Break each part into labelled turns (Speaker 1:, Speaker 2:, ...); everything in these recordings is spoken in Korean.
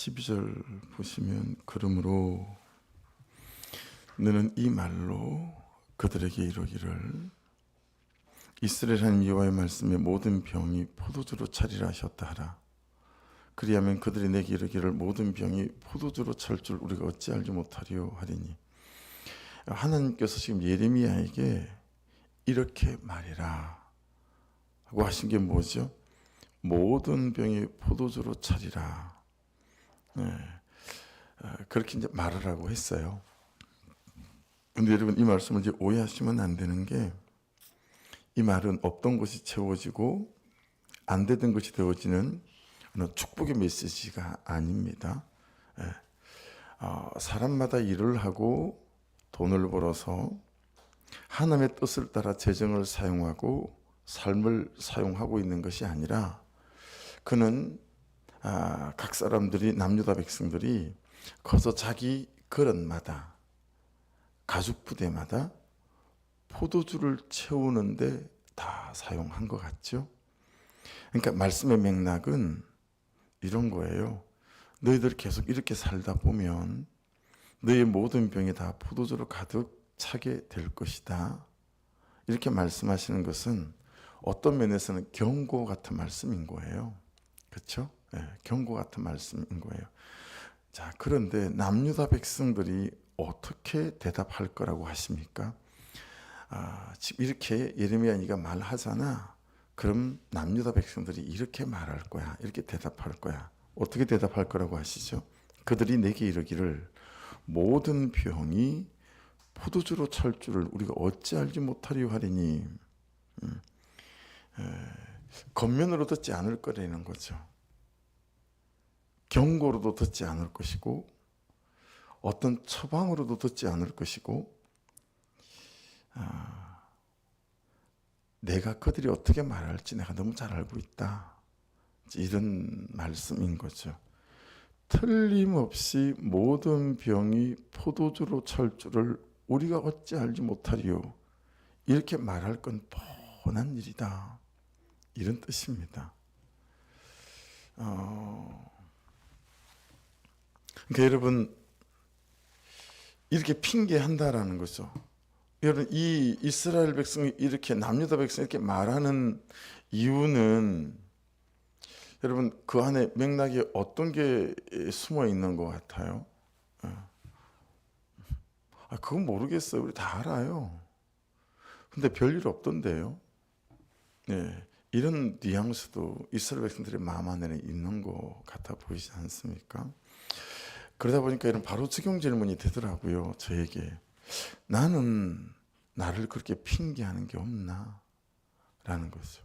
Speaker 1: 12절 보시면 그러므로 너는 이 말로 그들에게 이르기를 이스라엘 하나님 여호와의 말씀에 모든 병이 포도주로 차리라 하셨다 하라. 그리하면 그들이 내게 이르기를 모든 병이 포도주로 찰 줄 우리가 어찌 알지 못하리요 하리니. 하나님께서 지금 예레미야에게 이렇게 말해라 하고 하신 게 뭐죠? 모든 병이 포도주로 차리라. 그렇게 이제 말하라고 했어요. 근데 여러분, 이 말씀을 이제 오해하시면 안 되는 게, 이 말은 없던 것이 채워지고 안 되던 것이 되어지는 축복의 메시지가 아닙니다. 사람마다 일을 하고 돈을 벌어서 하나님의 뜻을 따라 재정을 사용하고 삶을 사용하고 있는 것이 아니라, 그는 각 사람들이, 남유다 백성들이 거기서 자기 거릇마다, 가죽 부대마다 포도주를 채우는데 다 사용한 것 같죠. 그러니까 말씀의 맥락은 이런 거예요. 너희들 계속 이렇게 살다 보면 너희 모든 병이 다 포도주로 가득 차게 될 것이다. 이렇게 말씀하시는 것은 어떤 면에서는 경고 같은 말씀인 거예요. 그렇죠? 네, 경고 같은 말씀인 거예요. 자, 그런데 남유다 백성들이 어떻게 대답할 거라고 하십니까? 지금 이렇게 예레미야가 말하잖아. 그럼 남유다 백성들이 이렇게 말할 거야. 이렇게 대답할 거야. 어떻게 대답할 거라고 하시죠? 그들이 내게 이르기를 모든 병이 포도주로 찰 줄을 우리가 어찌 알지 못하리요 하리니. 겉면으로 듣지 않을 거라는 거죠. 경고로도 듣지 않을 것이고, 어떤 처방으로도 듣지 않을 것이고, 내가 그들이 어떻게 말할지 내가 너무 잘 알고 있다. 이런 말씀인 거죠. 틀림없이 모든 병이 포도주로 찰 줄을 우리가 어찌 알지 못하리요. 이렇게 말할 건 뻔한 일이다. 이런 뜻입니다. 그러니까 여러분, 이렇게 핑계한다라는 거죠. 여러분, 이 이스라엘 백성이 이렇게, 남유다 백성이 이렇게 말하는 이유는, 여러분, 그 안에 맥락에 어떤 게 숨어 있는 것 같아요? 그건 모르겠어요. 우리 다 알아요. 근데 별일 없던데요. 네, 이런 뉘앙스도 이스라엘 백성들의 마음 안에는 있는 것 같아 보이지 않습니까? 그러다 보니까 이런 바로 적용 질문이 되더라고요. 저에게. 나는 나를 그렇게 핑계하는 게 없나? 라는 거죠.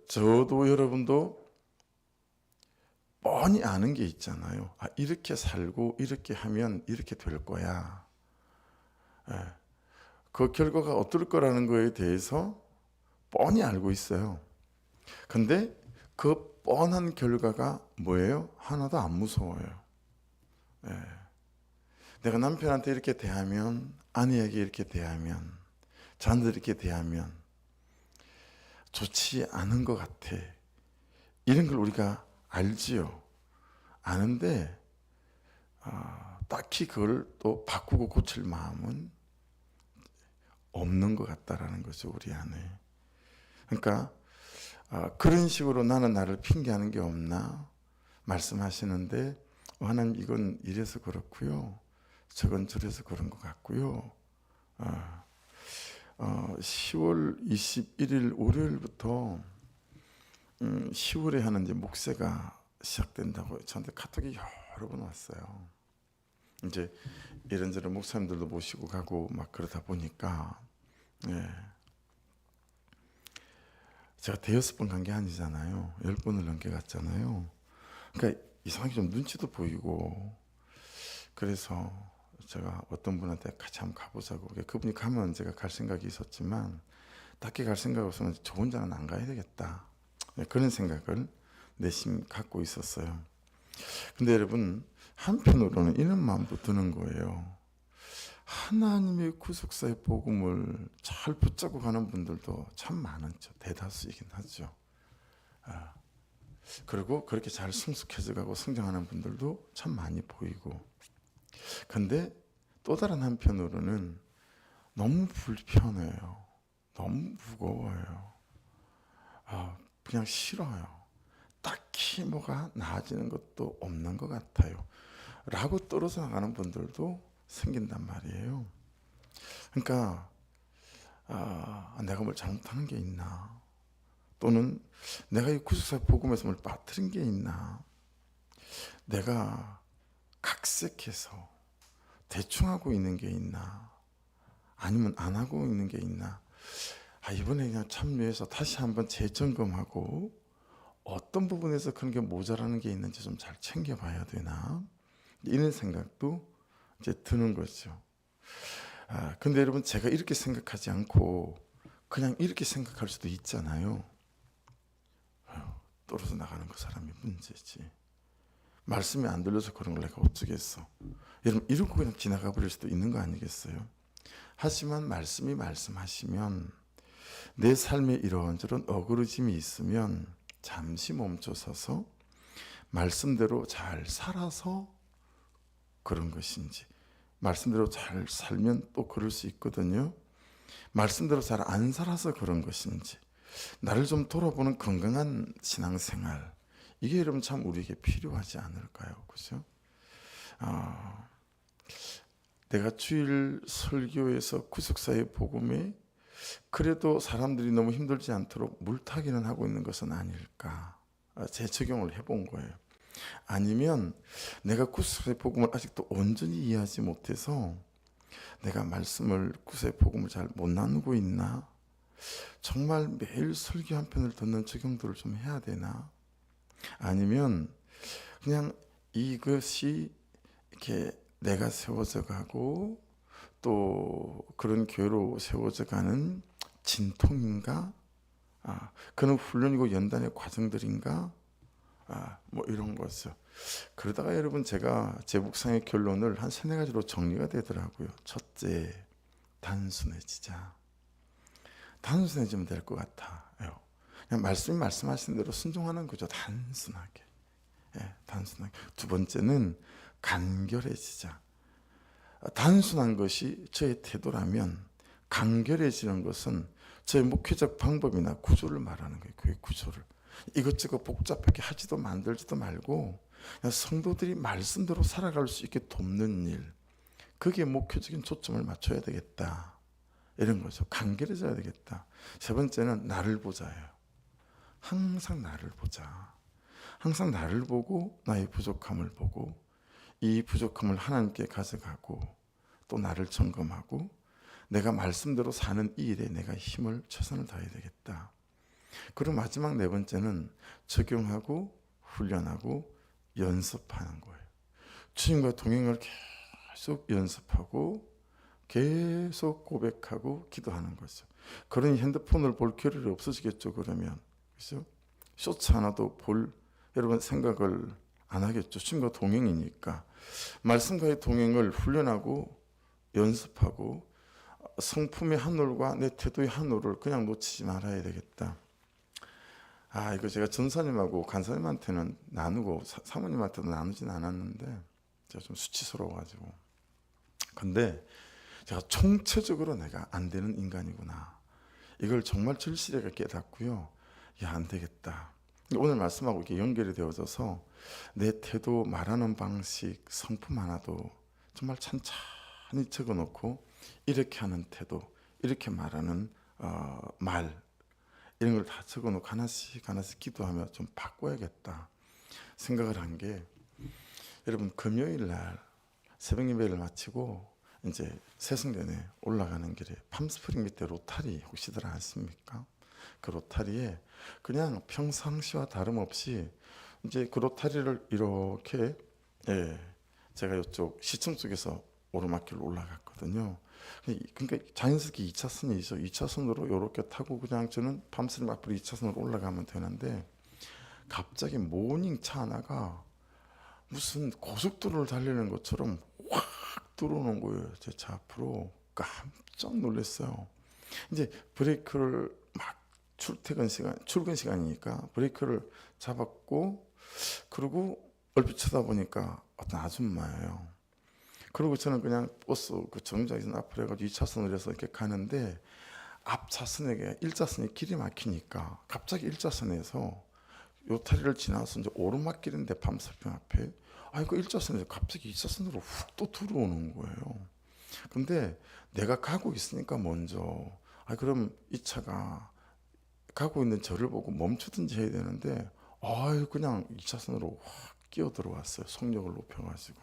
Speaker 1: 저도 여러분도 뻔히 아는 게 있잖아요. 이렇게 살고 이렇게 하면 이렇게 될 거야. 그 결과가 어떨 거라는 거에 대해서 뻔히 알고 있어요. 근데 그 뻔한 결과가 뭐예요? 하나도 안 무서워요. 내가 남편한테 이렇게 대하면, 아내에게 이렇게 대하면, 자녀들 이렇게 대하면 좋지 않은 것 같아. 이런 걸 우리가 알지요. 아는데 딱히 그걸 또 바꾸고 고칠 마음은 없는 것 같다라는 거죠, 우리 안에. 그러니까 그런 식으로 나는 나를 핑계하는 게 없나 말씀하시는데, 하나님 이건 이래서 그렇고요, 저건 저래서 그런 것 같고요. 10월 21일 월요일부터 10월에 하는 이제 목세가 시작된다고 저한테 카톡이 여러 번 왔어요. 이제 이런저런 목사님들도 모시고 가고 막 그러다 보니까, 제가 대여섯 번 간 게 아니잖아요. 10번을 넘게 갔잖아요. 그러니까 이상하게 좀 눈치도 보이고, 그래서 제가 어떤 분한테 같이 한번 가보자고. 그분이 가면 제가 갈 생각이 있었지만, 딱히 갈 생각 없으면 저 혼자는 안 가야 되겠다. 그런 생각을 내심 갖고 있었어요. 근데 여러분, 한편으로는 이런 마음도 드는 거예요. 하나님의 구속사의 복음을 잘 붙잡고 가는 분들도 참 많죠. 대다수이긴 하죠. 그리고 그렇게 잘 성숙해져 가고 성장하는 분들도 참 많이 보이고. 근데 또 다른 한편으로는 너무 불편해요. 너무 무거워요. 그냥 싫어요. 딱히 뭐가 나아지는 것도 없는 것 같아요. 라고 떨어져 나가는 분들도 생긴단 말이에요. 그러니까 내가 뭘 잘못하는 게 있나, 또는 내가 이 구속사의 복음에서 뭘 빠뜨린 게 있나, 내가 각색해서 대충 하고 있는 게 있나, 아니면 안 하고 있는 게 있나, 이번에 그냥 참여해서 다시 한번 재점검하고 어떤 부분에서 그런 게 모자라는 게 있는지 좀 잘 챙겨봐야 되나, 이런 생각도 이제 드는 거죠. 근데 여러분, 제가 이렇게 생각하지 않고 그냥 이렇게 생각할 수도 있잖아요. 떨어져 나가는 그 사람이 문제지. 말씀이 안 들려서 그런 걸 내가 어쩌겠어. 여러분, 이러고 그냥 지나가 버릴 수도 있는 거 아니겠어요? 하지만 말씀이 말씀하시면, 내 삶에 이런저런 어그러짐이 있으면 잠시 멈춰서서 말씀대로 잘 살아서 그런 것인지, 말씀대로 잘 살면 또 그럴 수 있거든요. 말씀대로 잘 안 살아서 그런 것인지, 나를 좀 돌아보는 건강한 신앙생활, 이게 여러분 참 우리에게 필요하지 않을까요? 그죠? 내가 주일 설교에서 구속사의 복음에 그래도 사람들이 너무 힘들지 않도록 물타기는 하고 있는 것은 아닐까, 재적용을 해본 거예요. 아니면 내가 구속사의 복음을 아직도 온전히 이해하지 못해서 내가 말씀을, 구속사의 복음을 잘 못 나누고 있나, 정말 매일 설교 한 편을 듣는 적용도를 좀 해야 되나, 아니면 그냥 이것이 이렇게 내가 세워져 가고 또 그런 교회로 세워져 가는 진통인가, 그런 훈련이고 연단의 과정들인가, 뭐 이런 거죠. 그러다가 여러분, 제가 제 묵상의 결론을 한 3-4가지로 정리가 되더라고요. 첫째, 단순해지자. 단순해지면 될 것 같아요. 그냥 말씀이 말씀하신 대로 순종하는 거죠. 단순하게. 단순하게. 두 번째는 간결해지자. 단순한 것이 저의 태도라면 간결해지는 것은 저의 목회적 방법이나 구조를 말하는 거예요. 교회 구조를. 이것저것 복잡하게 하지도 만들지도 말고 그냥 성도들이 말씀대로 살아갈 수 있게 돕는 일, 그게 목회적인 초점을 맞춰야 되겠다, 이런 거죠. 간결해져야 되겠다. 세 번째는 나를 보자예요. 항상 나를 보자. 항상 나를 보고 나의 부족함을 보고 이 부족함을 하나님께 가져가고 또 나를 점검하고 내가 말씀대로 사는 이 일에 내가 힘을, 최선을 다해야 되겠다. 그리고 마지막 4번째는 적용하고 훈련하고 연습하는 거예요. 주님과 동행을 계속 연습하고 계속 고백하고 기도하는 거죠. 그러니 핸드폰을 볼 겨를이 없어지겠죠. 그러면 그렇죠? 쇼츠 하나도 볼 여러분 생각을 안 하겠죠. 주님과 동행이니까. 말씀과의 동행을 훈련하고 연습하고 성품의 한 올과 내 태도의 한 올을 그냥 놓치지 말아야 되겠다. 이거 제가 전사님하고 간사님한테는 나누고 사모님한테도 나누진 않았는데 제가 좀 수치스러워가지고. 근데 제가 총체적으로 내가 안 되는 인간이구나, 이걸 정말 절실하게 깨닫고요. 안 되겠다. 오늘 말씀하고 이렇게 연결이 되어져서 내 태도, 말하는 방식, 성품 하나도 정말 찬찬히 적어놓고 이렇게 하는 태도, 이렇게 말하는 말, 이런 걸 다 적어놓고 하나씩 기도하며 좀 바꿔야겠다 생각을 한 게, 여러분 금요일 날 새벽 예배를 마치고 이제 세승전에 올라가는 길에 팜스프링 밑에 로타리 혹시들 아십니까? 그 로타리에 그냥 평상시와 다름없이 이제 그 로타리를 이렇게, 제가 이쪽 시청 쪽에서 오르막길로 올라갔거든요. 그러니까 자연스럽게 2차선이죠. 2차선으로 이렇게 타고 그냥 저는 팜스프링 앞으로 2차선으로 올라가면 되는데, 갑자기 모닝차 하나가 무슨 고속도로를 달리는 것처럼 확 들어오는 거예요. 제 차 앞으로. 깜짝 놀랐어요. 이제 브레이크를 막 출근 시간이니까 브레이크를 잡았고, 그리고 얼핏 쳐다보니까 어떤 아줌마예요. 그리고 저는 그냥 버스 그 정류장에서 앞으로 해가지고 2차선으로 해서 이렇게 가는데, 앞 차선에 1차선에 길이 막히니까 갑자기 1차선에서 요타리를 지나서 이제 오르막길인데 밤사평 앞에, 그 1차선에서 갑자기 2차선으로 훅 또 들어오는 거예요. 근데 내가 가고 있으니까 먼저, 그럼 이 차가 가고 있는 저를 보고 멈추든지 해야 되는데, 그냥 2차선으로 확 끼어 들어왔어요. 속력을 높여가지고.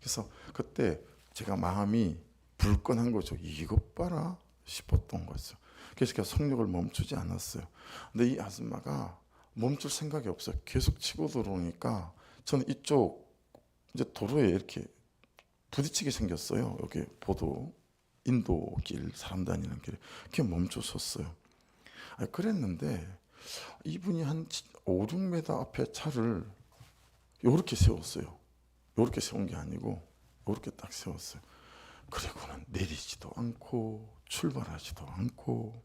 Speaker 1: 그래서 그때 제가 마음이 불끈한 거죠. 이것 봐라 싶었던 거죠. 그래서 제가 속력을 멈추지 않았어요. 근데 이 아줌마가 멈출 생각이 없어요. 계속 치고 들어오니까 저는 이쪽 이제 도로에 이렇게 부딪히게 생겼어요. 여기 보도 인도길, 사람 다니는 길에. 그게 멈춰섰어요. 그랬는데 이분이 한 5, 6m 앞에 차를 요렇게 세웠어요. 요렇게 세운 게 아니고 요렇게 딱 세웠어요. 그리고는 내리지도 않고 출발하지도 않고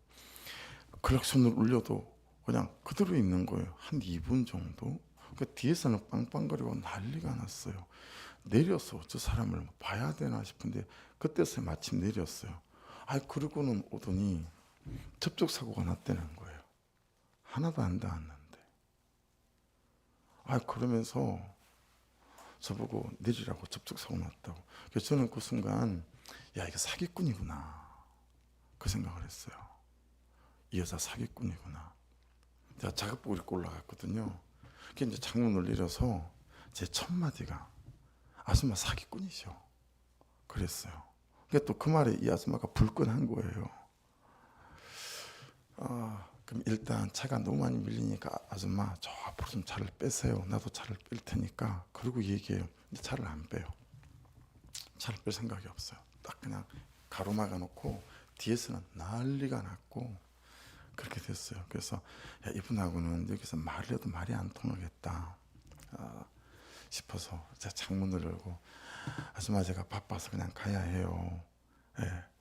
Speaker 1: 클락션을 울려도 그냥 그대로 있는 거예요. 한 2분 정도. 그 뒤에서는 빵빵거리고 난리가 났어요. 내려서 저 사람을 봐야 되나 싶은데 그때서 마침 내렸어요. 그러고는 오더니 접촉사고가 났다는 거예요. 하나도 안 닿았는데. 그러면서 저보고 내리라고, 접촉사고 났다고. 그래서 저는 그 순간, 이거 사기꾼이구나, 그 생각을 했어요. 이 여자 사기꾼이구나. 제가 작업복 입고 올라갔거든요. 그게 이제 창문을 내려서 제 첫 마디가, 아줌마 사기꾼이죠, 그랬어요. 그러니까 또 그 말에 이 아줌마가 불끈한 거예요. 그럼 일단 차가 너무 많이 밀리니까 아줌마 저 앞으로 좀 차를 빼세요. 나도 차를 뺄 테니까. 그리고 얘기해요. 근데 차를 안 빼요. 차를 뺄 생각이 없어요. 딱 그냥 가로막아 놓고 뒤에서는 난리가 났고 그렇게 됐어요. 그래서 이분하고는 여기서 말을 해도 말이 안 통하겠다 싶어서 제가 창문을 열고, 아줌마 제가 바빠서 그냥 가야 해요.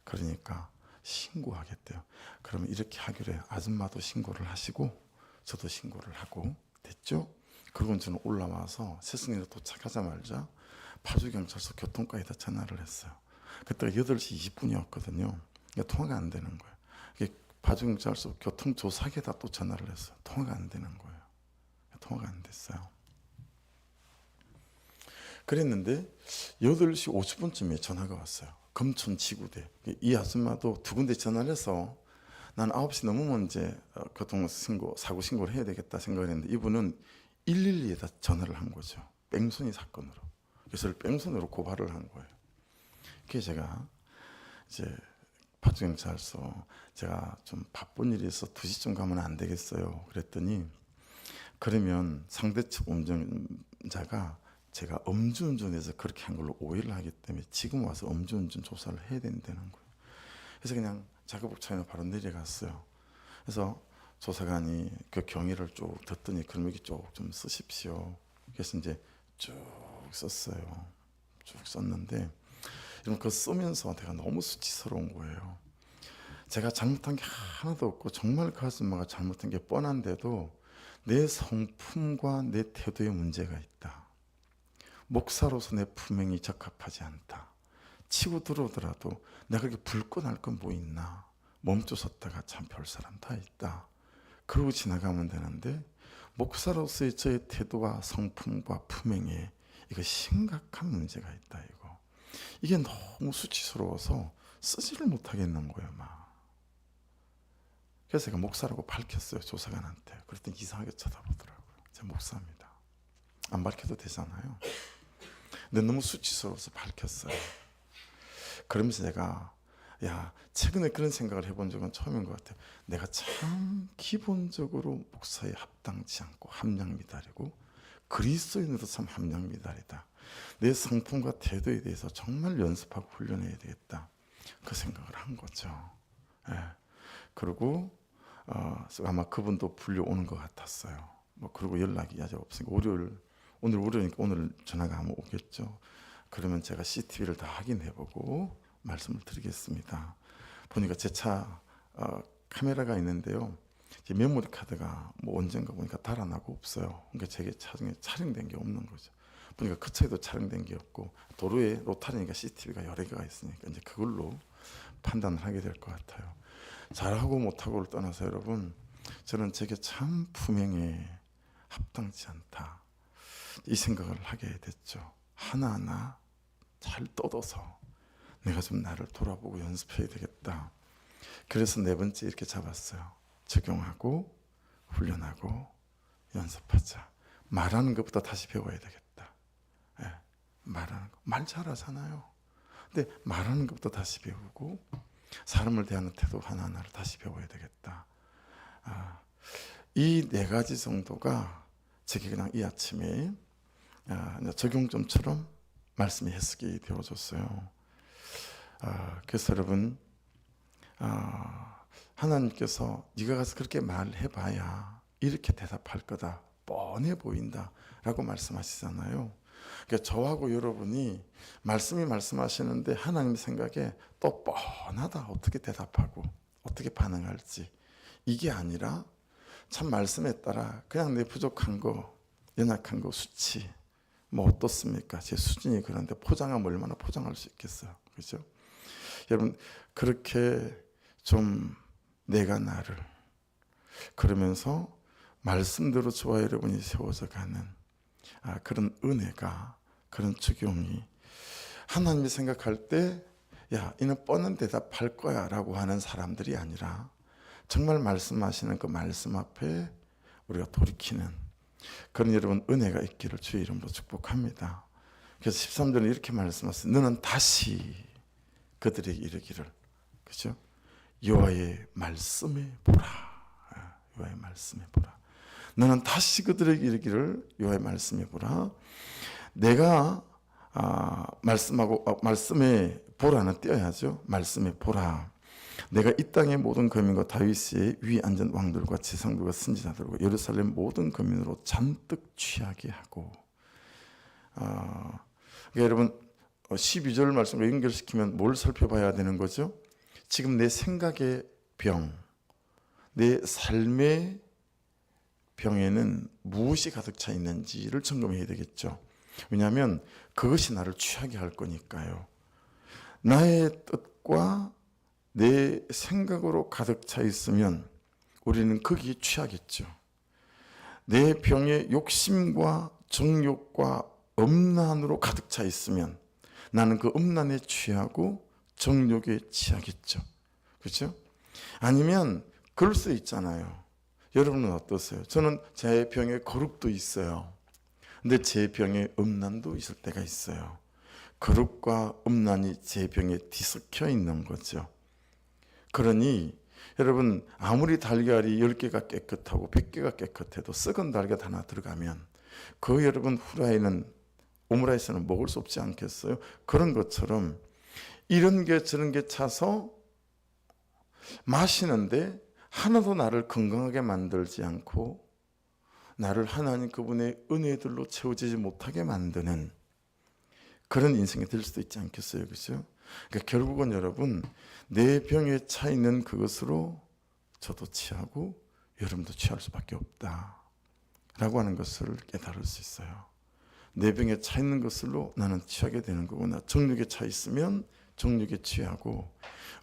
Speaker 1: 그러니까 신고하겠대요. 그러면 이렇게 하기로 해요. 아줌마도 신고를 하시고 저도 신고를 하고 됐죠? 그리고 저는 올라와서 세승리로 도착하자마자 파주경찰서 교통과에다 전화를 했어요. 그때가 8시 20분이었거든요. 그러니까 통화가 안 되는 거예요. 파주경찰서 교통조사기에다 또 전화를 했어요. 통화가 안 되는 거예요. 통화가 안 됐어요. 그랬는데 8시 50분쯤에 전화가 왔어요. 금천 지구대. 이 아줌마도 두 군데 전화를 해서 난 9시 넘으면 이제 사고 신고를 해야 되겠다 생각을 했는데, 이분은 112에다 전화를 한 거죠. 뺑소니 사건으로. 그래서 뺑소니로 고발을 한 거예요. 그래서 제가 이제 파주경찰서, 제가 좀 바쁜 일이 있어 2시쯤 가면 안 되겠어요. 그랬더니, 그러면 상대 측 운전자가 제가 음주운전해서 그렇게 한 걸로 오해를 하기 때문에 지금 와서 음주운전 조사를 해야 된다는 거예요. 그래서 그냥 작업복 차에서 바로 내려갔어요. 그래서 조사관이 그 경위를 쭉 듣더니, 그럼 여기 쭉 좀 쓰십시오. 그래서 이제 쭉 썼어요. 쭉 썼는데, 이런 거 쓰면서 내가 너무 수치스러운 거예요. 제가 잘못한 게 하나도 없고 정말 그 아줌마가 잘못한 게 뻔한데도 내 성품과 내 태도에 문제가 있다. 목사로서 내 품행이 적합하지 않다. 치고 들어오더라도 내가 그렇게 불끈할 건 뭐 있나. 멈춰섰다가 참 별 사람 다 있다. 그러고 지나가면 되는데, 목사로서의 저의 태도와 성품과 품행에 이거 심각한 문제가 있다. 이게 너무 수치스러워서 쓰지를 못하겠는 거예요. 그래서 제가 목사라고 밝혔어요. 조사관한테. 그랬더니 이상하게 쳐다보더라고요. 제가 목사입니다. 안 밝혀도 되잖아요. 근데 너무 수치스러워서 밝혔어요. 그러면서 제가, 최근에 그런 생각을 해본 적은 처음인 것 같아요. 내가 참 기본적으로 목사에 합당치 않고 함량미달이고 그리스도인으로 참 함량미달이다. 내 성품과 태도에 대해서 정말 연습하고 훈련해야 되겠다. 그 생각을 한 거죠. 그리고 아마 그분도 불려오는 것 같았어요. 그리고 연락이 아직 없으니까 오늘 월요일이니까 오늘 전화가 아마 오겠죠. 그러면 제가 CCTV를 다 확인해보고 말씀을 드리겠습니다. 보니까 제 차 카메라가 있는데요. 이 메모리 카드가 뭐 언젠가 보니까 달아나고 없어요. 그러니까 제게 촬영된 게 없는 거죠. 보니까 그 차에도 촬영된 게 없고 도로에 로타리니까 CCTV가 여러 개가 있으니까 이제 그걸로 판단을 하게 될 것 같아요. 잘하고 못하고를 떠나서 여러분, 저는 제게 참 품행에 합당치 않다 이 생각을 하게 됐죠. 하나하나 잘 떠둬서 내가 좀 나를 돌아보고 연습해야 되겠다. 그래서 네 번째 이렇게 잡았어요. 적용하고 훈련하고 연습하자. 말하는 것부터 다시 배워야 되겠다. 예, 말하는 거. 말 잘하잖아요. 근데 말하는 것부터 다시 배우고 사람을 대하는 태도 하나하나를 다시 배워야 되겠다. 이 네 가지 정도가 제게 그냥 이 아침에 적용점처럼 말씀이 해석이 되어졌어요. 그래서 여러분, 하나님께서 네가 가서 그렇게 말해봐야 이렇게 대답할 거다, 뻔해 보인다 라고 말씀하시잖아요. 그러니까 저하고 여러분이 말씀하시는데 하나님 생각에 또 뻔하다, 어떻게 대답하고 어떻게 반응할지, 이게 아니라 참 말씀에 따라 그냥 내 부족한 거, 연약한 거, 수치 뭐 어떻습니까? 제 수준이 그런데 포장하면 얼마나 포장할 수 있겠어요, 그렇죠? 여러분, 그렇게 좀 내가 나를, 그러면서 말씀대로 저와 여러분이 세워져 가는 그런 은혜가, 그런 적용이, 하나님이 생각할 때 야, 이는 뻔한 대답할 거야 라고 하는 사람들이 아니라 정말 말씀하시는 그 말씀 앞에 우리가 돌이키는 그런 여러분 은혜가 있기를 주의 이름으로 축복합니다. 그래서 13절에 이렇게 말씀하셨어요. 너는 다시 그들에게 이르기를, 그렇죠? 여호와의 말씀에 보라. 여호와의 말씀에 보라. 너는 다시 그들에게 이르기를 여호와의 말씀에 보라. 내가 말씀에 보라는 띄어야죠. 말씀에 보라. 내가 이 땅의 모든 거민과 다윗의 위에 앉은 왕들과 지상들과 선지자들과 예루살렘 모든 거민으로 잔뜩 취하게 하고. 그러니까 여러분 12절 말씀과 연결시키면 뭘 살펴봐야 되는 거죠? 지금 내 생각의 병, 내 삶의 병에는 무엇이 가득 차 있는지를 점검해야 되겠죠. 왜냐하면 그것이 나를 취하게 할 거니까요. 나의 뜻과 내 생각으로 가득 차 있으면 우리는 거기에 취하겠죠. 내 병에 욕심과 정욕과 음란으로 가득 차 있으면 나는 그 음란에 취하고 정욕에 취하겠죠. 그렇죠? 아니면 그럴 수 있잖아요. 여러분은 어떠세요? 저는 제 병에 거룩도 있어요. 근데 제 병에 음란도 있을 때가 있어요. 거룩과 음란이 제 병에 뒤섞여 있는 거죠. 그러니 여러분, 아무리 달걀이 10개가 깨끗하고 100개가 깨끗해도 썩은 달걀 하나 들어가면 그 여러분 후라이는, 오므라이스는 먹을 수 없지 않겠어요? 그런 것처럼 이런 게 저런 게 차서 마시는데 하나도 나를 건강하게 만들지 않고 나를 하나님 그분의 은혜들로 채워지지 못하게 만드는 그런 인생이 될 수도 있지 않겠어요? 그렇죠? 그러니까 결국은 여러분, 내 병에 차 있는 그것으로 저도 취하고 여러분도 취할 수밖에 없다 라고 하는 것을 깨달을 수 있어요. 내 병에 차 있는 것으로 나는 취하게 되는 거구나. 정욕에 차 있으면 정욕에 취하고,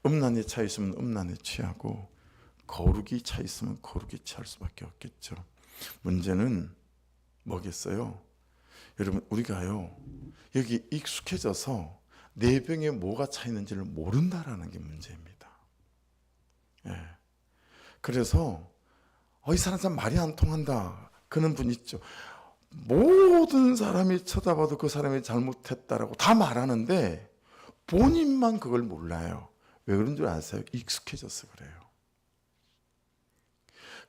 Speaker 1: 음란에 차 있으면 음란에 취하고, 거룩이 차 있으면 거룩에 취할 수밖에 없겠죠. 문제는 뭐겠어요? 여러분, 우리가요 여기 익숙해져서 내 병에 뭐가 차 있는지를 모른다라는 게 문제입니다. 예. 그래서 이 사람 참 말이 안 통한다 그런 분 있죠. 모든 사람이 쳐다봐도 그 사람이 잘못했다라고 다 말하는데 본인만 그걸 몰라요. 왜 그런 줄 아세요? 익숙해져서 그래요.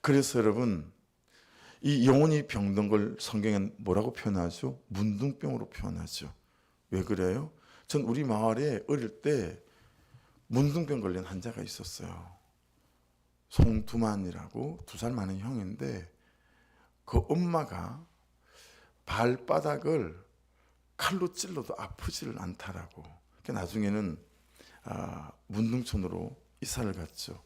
Speaker 1: 그래서 여러분, 이 영혼이 병든 걸 성경엔 뭐라고 표현하죠? 문둥병으로 표현하죠. 왜 그래요? 전 우리 마을에 어릴 때 문둥병 걸린 환자가 있었어요. 송두만이라고 2살 많은 형인데 그 엄마가 발바닥을 칼로 찔러도 아프지를 않다라고. 나중에는 문둥촌으로 이사를 갔죠.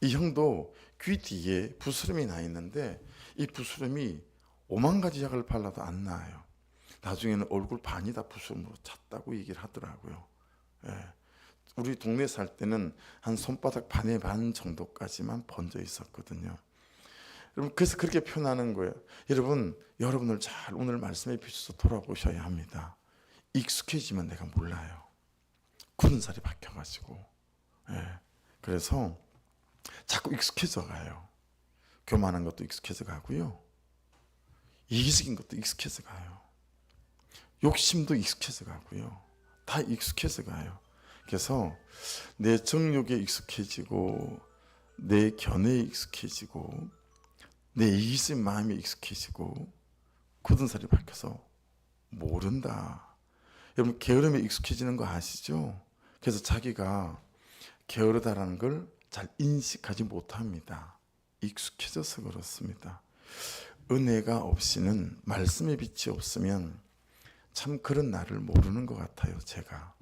Speaker 1: 이 형도 귀 뒤에 부스럼이 나 있는데 이 부스럼이 5만 가지 약을 발라도 안 나아요. 나중에는 얼굴 반이 다 부스럼으로 찼다고 얘기를 하더라고요. 예. 우리 동네 살 때는 한 손바닥 반의 반 정도까지만 번져 있었거든요. 여러분, 그래서 그렇게 표현하는 거예요. 여러분을 잘 오늘 말씀에 비춰서 돌아보셔야 합니다. 익숙해지면 내가 몰라요. 굳은 살이 박혀가지고. 예. 그래서 자꾸 익숙해져 가요. 교만한 것도 익숙해져 가고요. 이기적인 것도 익숙해져 가요. 욕심도 익숙해져 가고요. 다 익숙해져 가요. 그래서 내 정욕에 익숙해지고 내 견해에 익숙해지고 내 이기적인 마음에 익숙해지고 굳은 살이 박혀서 모른다. 여러분, 게으름에 익숙해지는 거 아시죠? 그래서 자기가 게으르다라는 걸 잘 인식하지 못합니다. 익숙해져서 그렇습니다. 은혜가 없이는, 말씀의 빛이 없으면 참 그런 나를 모르는 것 같아요. 제가,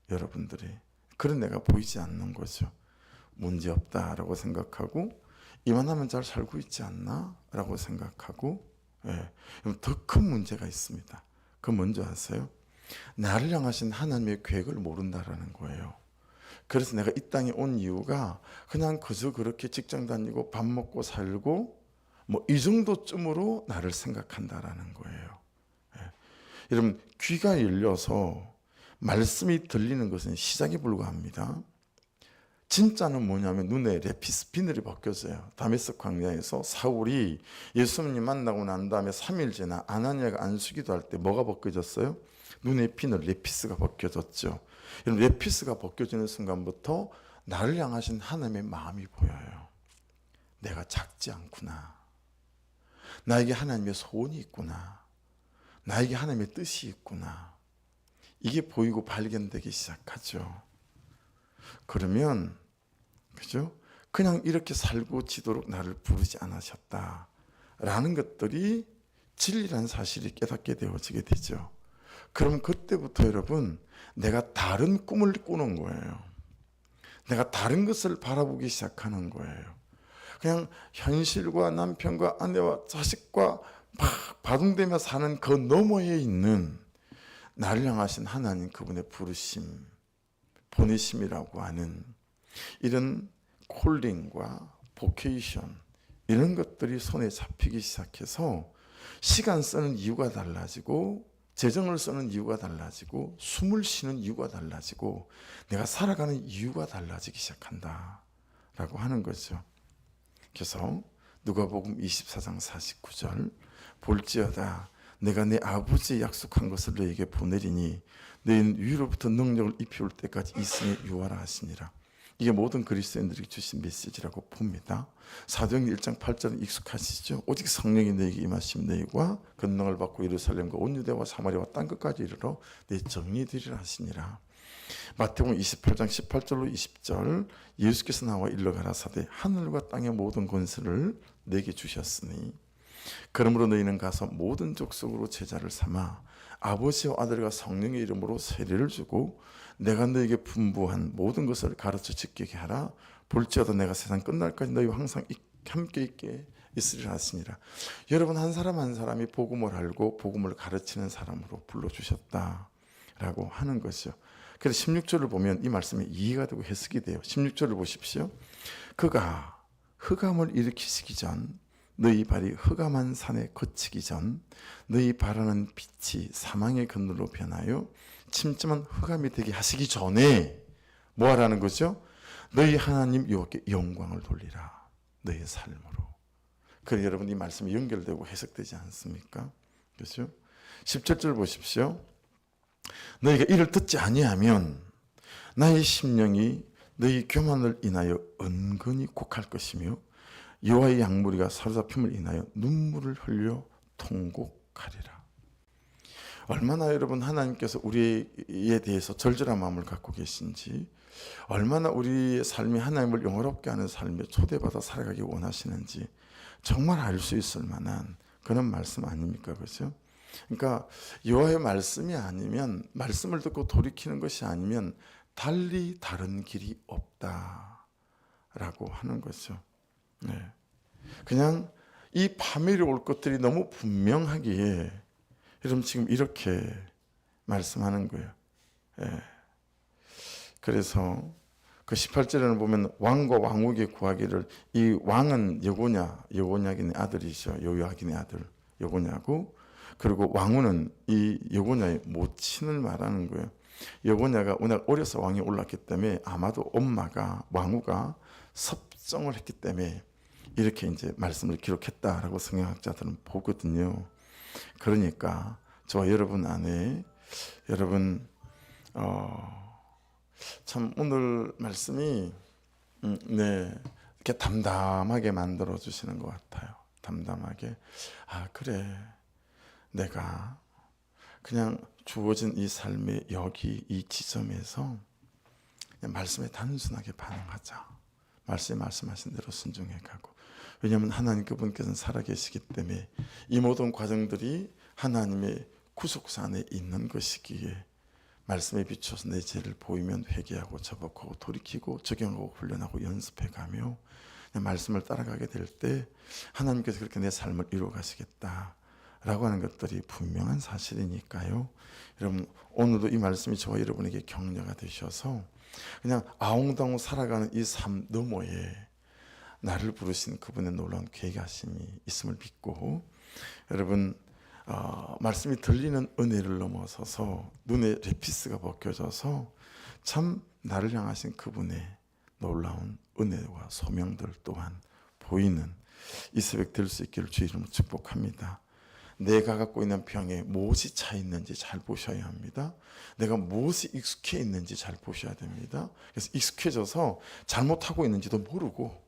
Speaker 1: 여러분들이 그런 내가 보이지 않는 거죠. 문제없다라고 생각하고 이만하면 잘 살고 있지 않나? 라고 생각하고, 더 큰 문제가 있습니다. 그 뭔지 아세요? 나를 향하신 하나님의 계획을 모른다라는 거예요. 그래서 내가 이 땅에 온 이유가 그냥 그저 그렇게 직장 다니고 밥 먹고 살고 뭐 이 정도쯤으로 나를 생각한다라는 거예요. 여러분, 귀가 열려서 말씀이 들리는 것은 시작에 불과합니다. 진짜는 뭐냐면 눈에 레피스 비늘이 벗겨져요. 다메섹 광야에서 사울이 예수님 만나고 난 다음에 3일 지나 아나니아가 안수기도 할 때 뭐가 벗겨졌어요? 눈의 비늘 레피스가 벗겨졌죠. 여러분, 레피스가 벗겨지는 순간부터 나를 향하신 하나님의 마음이 보여요. 내가 작지 않구나. 나에게 하나님의 소원이 있구나. 나에게 하나님의 뜻이 있구나. 이게 보이고 발견되기 시작하죠. 그러면 그죠? 그냥 이렇게 살고 지도록 나를 부르지 않으셨다라는 것들이 진리라는 사실이 깨닫게 되어지게 되죠. 그럼 그때부터 여러분, 내가 다른 꿈을 꾸는 거예요. 내가 다른 것을 바라보기 시작하는 거예요. 그냥 현실과 남편과 아내와 자식과 막 바둥대며 사는 그 너머에 있는 나를 향하신 하나님, 그분의 부르심, 보내심이라고 하는 이런 콜링과 보케이션, 이런 것들이 손에 잡히기 시작해서 시간 쓰는 이유가 달라지고 재정을 쓰는 이유가 달라지고 숨을 쉬는 이유가 달라지고 내가 살아가는 이유가 달라지기 시작한다라고 하는 거죠. 그래서 누가복음 24장 49절, 볼지어다 내가 내 아버지 약속한 것을 너에게 보내리니 너희는 위로부터 능력을 입혀올 때까지 이 성에 유하라 하시니라. 이게 모든 그리스도인들에게 주신 메시지라고 봅니다. 사도행전 1장 8절은 익숙하시죠? 오직 성령이 너에게 임하시면 너희가 권능을 받고 예루살렘과 온 유대와 사마리아와 땅 끝까지 이르러 내 정리되리라 하시니라. 마태복음 28장 18절로 20절, 예수께서 나와 일러 가라사대 하늘과 땅의 모든 권세를 내게 주셨으니 그러므로 너희는 가서 모든 족속으로 제자를 삼아 아버지와 아들과 성령의 이름으로 세례를 주고 내가 너에게 분부한 모든 것을 가르쳐 지키게 하라. 볼지어다 내가 세상 끝날까지 너희와 항상 함께 있게 있으리라 하시니라. 여러분, 한 사람 한 사람이 복음을 알고 복음을 가르치는 사람으로 불러주셨다라고 하는 것이죠. 그래서 16절을 보면 이 말씀이 이해가 되고 해석이 돼요. 16절을 보십시오. 그가 흑암을 일으키시기 전 너희 발이 흑암한 산에 거치기 전 너희 바라는 빛이 사망의 그늘로 변하여 침침한 흑암이 되게 하시기 전에 뭐 하라는 거죠? 너희 하나님 여호와께 영광을 돌리라. 너희 삶으로. 그래, 여러분, 이 말씀이 연결되고 해석되지 않습니까? 그렇죠? 17절 보십시오. 너희가 이를 듣지 아니하면 나의 심령이 너희 교만을 인하여 은근히 곡할 것이며 여호와의 양무리가 사로잡힘을 인하여 눈물을 흘려 통곡하리라. 얼마나 여러분 하나님께서 우리에 대해서 절절한 마음을 갖고 계신지, 얼마나 우리의 삶이 하나님을 영화롭게 하는 삶에 초대받아 살아가기 원하시는지 정말 알 수 있을 만한 그런 말씀 아닙니까? 그렇죠? 그러니까 여호와의 말씀이 아니면, 말씀을 듣고 돌이키는 것이 아니면 달리 다른 길이 없다 라고 하는 거죠. 네. 그냥 이 파멸이 올 것들이 너무 분명하기에 여러분 지금 이렇게 말씀하는 거예요. 예. 그래서 그 18절에는 보면 왕과 왕후에게 구하기를, 이 왕은 여고냐의 아들이죠. 요야긴의 아들 여고냐고, 그리고 왕후는 이 여고냐의 모친을 말하는 거예요. 여고냐가 워낙 어려서 왕이 올랐기 때문에 아마도 엄마가, 왕후가 섭정을 했기 때문에 이렇게 이제 말씀을 기록했다라고 성경학자들은 보거든요. 그러니까 저와 여러분 안에, 여러분 참 오늘 말씀이 네, 이렇게 담담하게 만들어 주시는 것 같아요. 담담하게, 아 그래, 내가 그냥 주어진 이 삶의 여기 이 지점에서 그냥 말씀에 단순하게 반응하자. 말씀에 말씀하신 대로 순종해 가고. 왜냐하면 하나님 그분께서는 살아계시기 때문에 이 모든 과정들이 하나님의 구속사 안에 있는 것이기에 말씀에 비춰서 내 죄를 보이면 회개하고 자복하고 돌이키고 적용하고 훈련하고 연습해가며 말씀을 따라가게 될 때 하나님께서 그렇게 내 삶을 이루어 가시겠다라고 하는 것들이 분명한 사실이니까요. 여러분 오늘도 이 말씀이 저와 여러분에게 격려가 되셔서 그냥 아웅다웅 살아가는 이 삶 너머에 나를 부르신 그분의 놀라운 계획하심이 있음을 믿고, 여러분 말씀이 들리는 은혜를 넘어서서 눈에 레피스가 벗겨져서 참 나를 향하신 그분의 놀라운 은혜와 소명들 또한 보이는 이 새벽 될 수 있기를 주의 이름으로 축복합니다. 내가 갖고 있는 병에 무엇이 차 있는지 잘 보셔야 합니다. 내가 무엇이 익숙해 있는지 잘 보셔야 됩니다. 그래서 익숙해져서 잘못하고 있는지도 모르고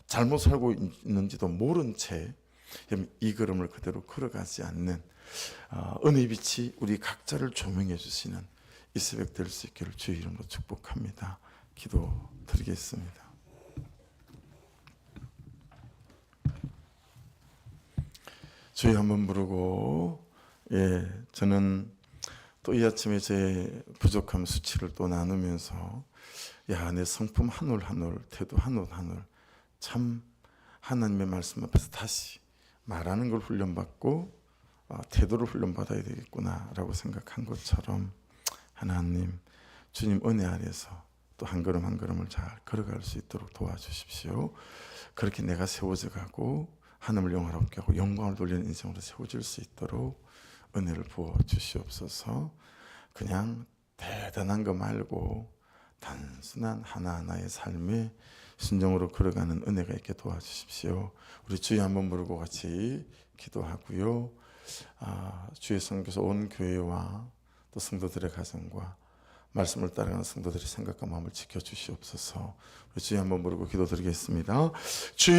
Speaker 1: 잘못 살고 있는지도 모른 채 이 걸음을 그대로 걸어가지 않는 은혜의 빛이 우리 각자를 조명해 주시는 이 새벽 될 수 있기를 주의 이름으로 축복합니다. 기도 드리겠습니다. 주여 한번 부르고, 저는 또 이 아침에 제 부족함 수치를 또 나누면서 내 성품 한 올 한 올, 태도 한 올 한 올 참 하나님의 말씀 앞에서 다시 말하는 걸 훈련받고 태도를 훈련받아야 되겠구나라고 생각한 것처럼 하나님, 주님 은혜 아래서 또 한 걸음 한 걸음을 잘 걸어갈 수 있도록 도와주십시오. 그렇게 내가 세워져 가고 하나님을 영화롭게 하고 영광을 돌리는 인생으로 세워질 수 있도록 은혜를 부어 주시옵소서. 그냥 대단한 거 말고 단순한 하나하나의 삶에 순종으로 걸어가는 은혜가 있게 도와주십시오. 우리 주여 한번 부르고 같이 기도하고요. 주의 성교에서 온 교회와 또 성도들의 가정과 말씀을 따라가는 성도들의 생각과 마음을 지켜주시옵소서. 우리 주여 한번 부르고 기도드리겠습니다. 주여